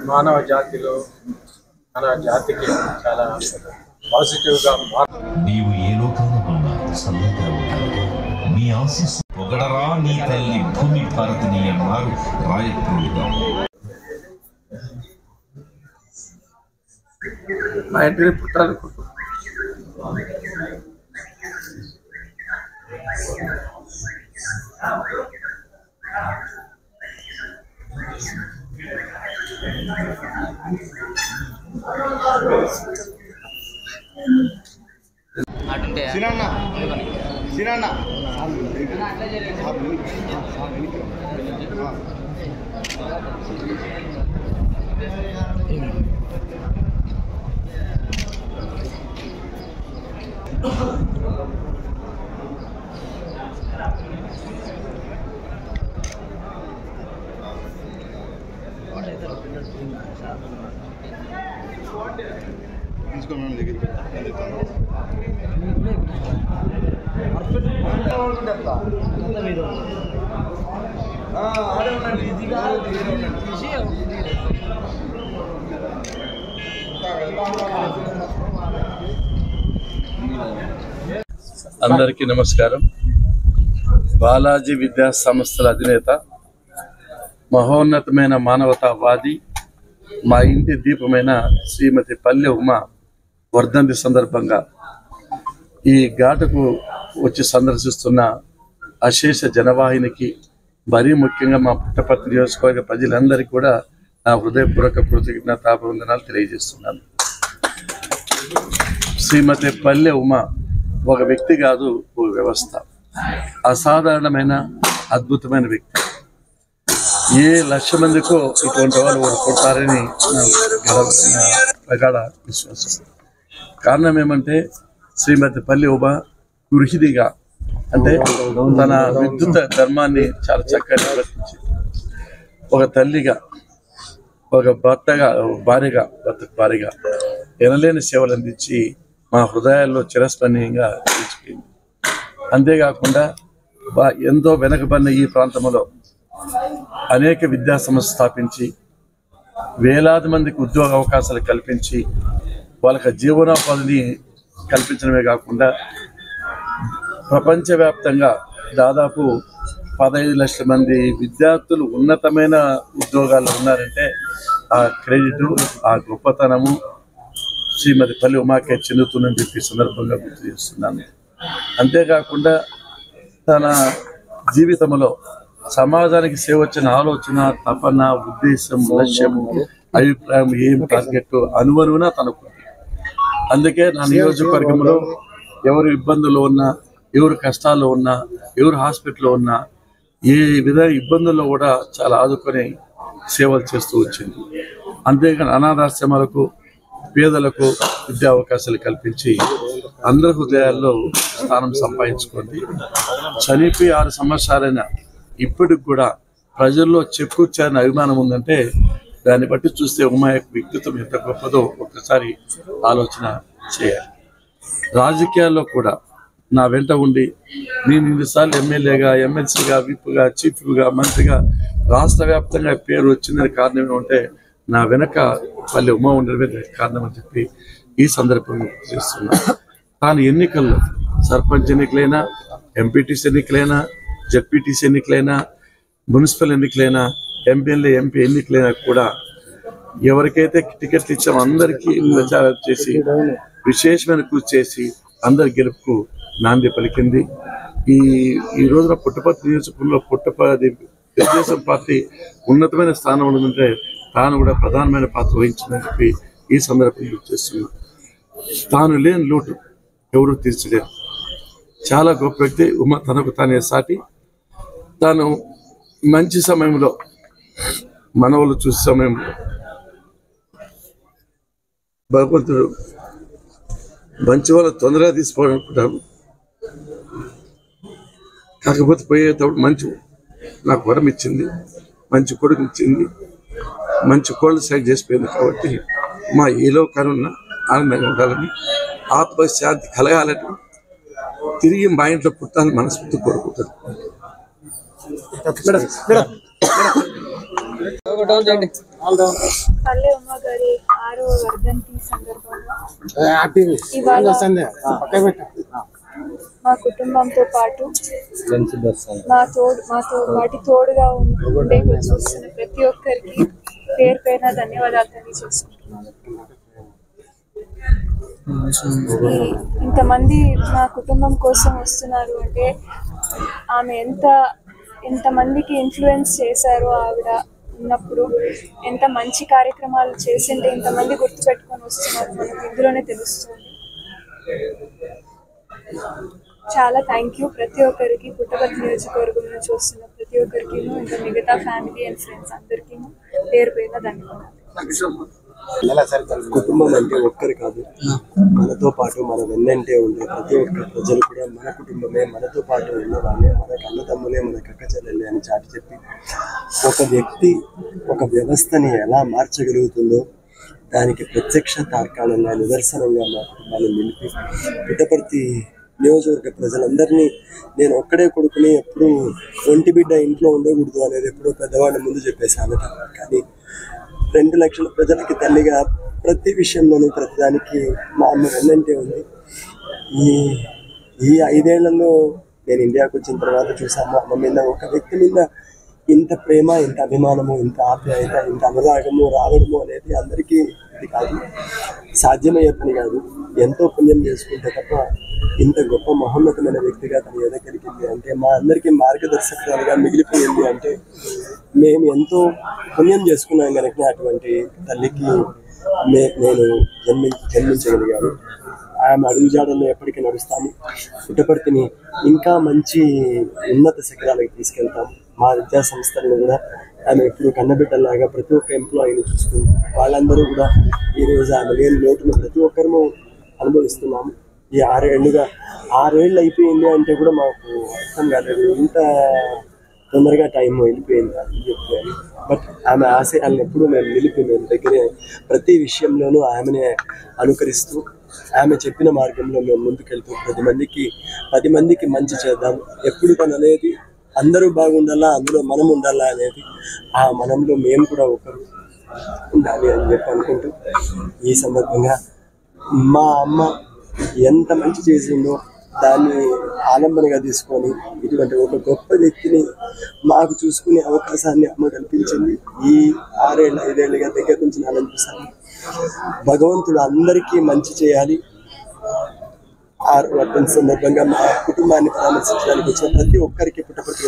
మానవ జాతిలో మన జాతికి చాలా పాజిటివ్గా నీవు ఏ లోకంలో ఉన్నా సల్లగా ఉండాలి. నీ ఆశీస్సు పొగడరా నీ తల్లి భూమి భారతిని అన్నారు రాయప్రోలుగా. మా ఇంటిని పుట్టాలనుకుంటున్నాను. అందరికీ నమస్కారం. బాలాజీ విద్యా సంస్థల అధినేత, మహోన్నతమైన మానవతావాది, మా ఇంటి దీపమైన శ్రీమతి పల్లె ఉమా వర్ధంతి సందర్భంగా ఈ ఘాటుకు వచ్చి సందర్శిస్తున్న అశేష జనవాహినికి, మరీ ముఖ్యంగా మా పుట్టపర్తి నియోజకవర్గ ప్రజలందరికీ కూడా నా హృదయపూర్వక కృతజ్ఞతాభివందనాలు తెలియజేస్తున్నాను. శ్రీమతి పల్లె ఉమా ఒక వ్యక్తి కాదు, ఒక వ్యవస్థ. అసాధారణమైన అద్భుతమైన వ్యక్తి. ఏ 1,00,000 మందికో ఇటువంటి వాళ్ళు కొడతారని నా ప్రగాఢ విశ్వాసం. కారణం ఏమంటే, శ్రీమతి పల్లె ఉమా గృహిణిగా, అంటే తన విద్యుత్ ధర్మాన్ని చాలా చక్కగా నిర్వర్తించి, ఒక తల్లిగా, ఒక భార్యగా ఎనలేని సేవలు అందించి మా హృదయాల్లో చిరస్మరణీయంగా నిలిచిపోయింది. అంతేకాకుండా ఎంతో వెనకబడిన ఈ ప్రాంతంలో అనేక విద్యా సంస్థలు స్థాపించి వేలాది మందికి ఉద్యోగ అవకాశాలు కల్పించి వాళ్ళకి జీవనోపాధిని కల్పించడమే కాకుండా ప్రపంచవ్యాప్తంగా దాదాపు 15 లక్షల మంది విద్యార్థులు ఉన్నతమైన ఉద్యోగాల్లో ఉన్నారంటే ఆ క్రెడిట్, ఆ గొప్పతనము శ్రీమతి పల్లె ఉమాకే చెందుతుందని చెప్పి సందర్భంగా గుర్తు చేస్తున్నాను. అంతేకాకుండా తన జీవితంలో సమాజానికి సేవ వచ్చిన ఆలోచన, తపన, ఉద్దేశం, లక్ష్యము, అభిప్రాయం, ఏం టార్గెట్ అనువనువునా తనకు. అందుకే నా నియోజకవర్గంలో ఎవరు ఇబ్బందులు ఉన్నా, ఎవరు కష్టాల్లో ఉన్నా, ఎవరు హాస్పిటల్లో ఉన్నా, ఏ విధంగా ఇబ్బందుల్లో కూడా చాలా ఆదుకొని సేవలు చేస్తూ వచ్చింది. అంతేకాని అనాథాశ్రమాలకు, పేదలకు విద్యా అవకాశాలు కల్పించి అందరి హృదయాల్లో స్థానం సంపాదించుకుంది. చనిపోయి 6 సంవత్సరాలైనా ఇప్పటికి కూడా ప్రజల్లో చెప్పుకొచ్చారని అభిమానం ఉందంటే దాన్ని బట్టి చూస్తే ఉమా యొక్క వ్యక్తిత్వం ఎంత గొప్పదో ఒక్కసారి ఆలోచన చేయాలి. రాజకీయాల్లో కూడా నా వెంట ఉండి నేను ఇన్నిసార్లు ఎమ్మెల్యేగా, ఎమ్మెల్సీగా, విప్గా, చీఫ్గా, మంత్రిగా రాష్ట్ర వ్యాప్తంగా పేరు వచ్చిందని కారణం ఏమంటే నా వెనక పల్లె ఉమా ఉండడమే కారణం అని చెప్పి ఈ సందర్భంగా చేస్తున్నాను. తాను ఎన్నికల్లో సర్పంచ్ ఎన్నికలైనా, ఎంపీటీసీ ఎన్నికలైనా, జెడ్పీటీసీ ఎన్నికలైనా, మున్సిపల్ ఎన్నికలైనా, ఎమ్మెల్యే, ఎంపీ ఎన్నికలైనా కూడా ఎవరికైతే టికెట్లు ఇచ్చామో అందరికీ ప్రచారం చేసి విశేషమైన కృషి చేసి అందరి గెలుపుకు నాంది పలికింది. ఈ రోజున పుట్టపర్తి నియోజకవర్గంలో తెలుగుదేశం పార్టీ ఉన్నతమైన స్థానంలో ఉందంటే తాను కూడా ప్రధానమైన పాత్ర వహించిందని చెప్పి ఈ సందర్భంగా చేస్తున్నాను. తాను లేని లోటు ఎవరు తీర్చలేరు. చాలా గొప్ప వ్యక్తి ఉమా. తనకు తానే సాటి. తాను మంచి సమయంలో, మనవలు చూసే సమయంలో భగవంతుడు మంచి వాళ్ళు తొందరగా తీసుకోవాలనుకుంటాను. కాకపోతే పోయేటప్పుడు మంచి నాకు వరం ఇచ్చింది, మంచి కొడుకు ఇచ్చింది, మంచి కోళ్ళు సైడ్ చేసిపోయింది. కాబట్టి మా ఏలో కనున్న ఆనందంగా ఉండాలని, ఆత్మశాంతి కలగాలని, తిరిగి మా ఇంట్లో పుట్టాలని మనస్ఫూర్తి కోరుకుంటాను. పల్లె ఉమ్మ గారి 6వ వర్ధంతి సందర్భంగా ఇవాళ మా కుటుంబంతో పాటు మాతో పాటు తోడుగా ఉండే చూస్తున్న ప్రతి ఒక్కరికి పేరు పేరున ధన్యవాదాలు తెలియజేసుకుంటున్నాను. ఇంతమంది మా కుటుంబం కోసం వస్తున్నారు అంటే ఆమె ఎంతమందికి ఇన్ఫ్లుయెన్స్ చేశారో ఆవిడ ఉన్నప్పుడు, ఎంత మంచి కార్యక్రమాలు చేసింటే ఇంతమంది గుర్తుపెట్టుకొని వస్తున్నారు మనకు ఇందులోనే తెలుస్తుంది. చాలా థ్యాంక్ యూ ప్రతి ఒక్కరికి, పుట్టపర్తి నియోజకవర్గంలో చూస్తున్న ప్రతి ఒక్కరికి, ఇంకా మిగతా ఫ్యామిలీ అండ్ ఫ్రెండ్స్ అందరికీ పేరు పేరున ధన్యవాదాలు. కుటుంబం అంటే ఒక్కరు కాదు, మనతో పాటు మన వెన్నంటే ఉండే ప్రతి ఒక్క ప్రజలు కూడా మన కుటుంబమే, మనతో పాటు ఉన్న వాళ్ళే, మన కన్నతమ్ములే, మన కక్క చెల్లెలే అని చాటి చెప్పి ఒక వ్యక్తి ఒక వ్యవస్థని ఎలా మార్చగలుగుతుందో దానికి ప్రత్యక్ష తార్కాణంగా నిదర్శనంగా మా కుటుంబాన్ని నిలిపి పుట్టపర్తి నియోజకవర్గ ప్రజలందరినీ, నేను ఒక్కడే కొడుకుని ఎప్పుడు ఒంటి బిడ్డ ఇంట్లో ఉండకూడదు అనేది ఎప్పుడో పెద్దవాళ్ళ ముందు చెప్పేసాను. కానీ 2 లక్షల ప్రజలకి తల్లిగా ప్రతి విషయంలోనూ ప్రతిదానికి మా అమ్మ వెన్నంటే ఉంది. ఈ 5 ఏళ్లలో నేను ఇండియాకు వచ్చిన తర్వాత చూసాను మా అమ్మ మీద ఒక వ్యక్తి మీద ఇంత ప్రేమ, ఇంత అభిమానము, ఇంత ఆప్యాయత, ఇంత అనురాగము రావడము అనేది అందరికీ ఇది కాదు, సాధ్యమయ్యే పని కాదు. ఎంతో పుణ్యం చేసుకుంటే తప్ప ఇంత గొప్ప మహోన్నతమైన వ్యక్తిగా తను ఎదగలిగింది అంటే, మా అందరికీ మార్గదర్శకురాలుగా మిగిలిపోయింది అంటే మేము ఎంతో పుణ్యం చేసుకున్నాం కనుక అటువంటి తల్లికి నేను జన్మించగలిగాను. ఆమె అడుగుజాడల్లో ఎప్పటికీ నడుస్తాము. పుట్టపర్తిని ఇంకా మంచి ఉన్నత శిఖరాలకు తీసుకెళ్తాము. మా విద్యా సంస్థలను కూడా ఆమె ఎప్పుడు కన్నబిడ్డలాగా ప్రతి ఒక్క ఎంప్లాయీని చూసుకుంది. వాళ్ళందరూ కూడా ఈరోజు ఆమె లేని లోటును ప్రతి ఒక్కరము అనుభవిస్తున్నాము. ఈ 6 ఏళ్ళుగా 6 ఏళ్ళు అయిపోయింది అంటే కూడా మాకు అర్థం కాలేదు, ఇంత తొందరగా టైం వెళ్ళిపోయింది అని చెప్పాను. బట్ ఆమె ఆశయాలను ఎప్పుడూ మేము మేము దగ్గరే ప్రతి విషయంలోనూ ఆమెనే అనుకరిస్తూ ఆమె చెప్పిన మార్గంలో మేము ముందుకెళ్తూ 10 మందికి మంచి చేద్దాం. ఎప్పుడు తను అనేది అందరూ బాగుండాలా, అందులో మనం ఉండాలా అనేది, ఆ మనంలో మేము కూడా ఒకరు ఉండాలి అని చెప్పి అనుకుంటూ ఈ సందర్భంగా మా అమ్మ ఎంత మంచి చేసిందో దాన్ని ఆలంబనగా తీసుకొని ఇటువంటి ఒక గొప్ప వ్యక్తిని మాకు చూసుకునే అవకాశాన్ని అమ్మ కల్పించింది. ఈ 6 ఏళ్ళ 5 ఏళ్ళుగా దగ్గర నుంచి నేను అనిపిస్తాను, భగవంతుడు అందరికీ మంచి చేయాలి. 6వ వర్ధంతి సందర్భంగా మా కుటుంబాన్ని పరామర్శించడానికి వచ్చిన ప్రతి ఒక్కరికి పుట్టపర్తి